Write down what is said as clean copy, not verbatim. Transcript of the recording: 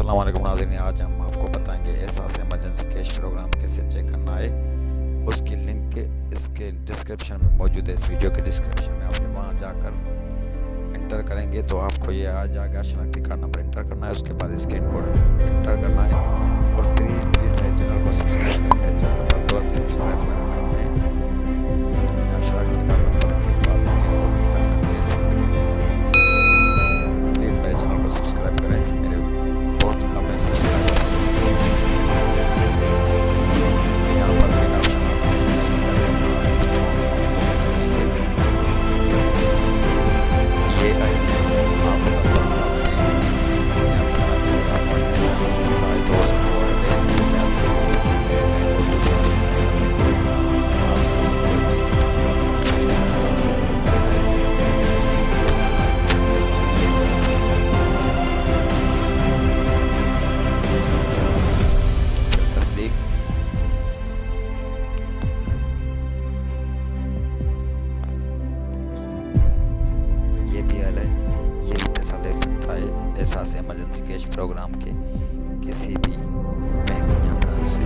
अस्सलाम वालेकुम नाज़रीन, आज हम आपको बताएंगे एहसास इमरजेंसी कैश प्रोग्राम कैसे चेक करना है। उसकी लिंक इसके डिस्क्रिप्शन में मौजूद है। इस वीडियो के डिस्क्रिप्शन में आप वहां जाकर इंटर करेंगे तो आपको ये आ जाएगा। शनाख्ती कार्ड नंबर इंटर करना है, उसके बाद स्कैन कोड इंटर करना है। और प्लीज़ मेरे चैनल को सब्सक्राइब करें। मेरे चैनल पर तुरंत सब्सक्राइब करना है। यहाँ शनाख्ती कार्ड नंबर के बाद स्कैन कोड इंटर करना है। प्लीज़ मेरे चैनल को सब्सक्राइब करें। मेरे बहुत कम है सब्सक्राइबर। यहाँ पर तीन ऑप्शन आते हैं। ये है आप जिसका है तो उसको एहसास इमरजेंसी कैश प्रोग्राम के किसी भी बैंक या ब्रांच से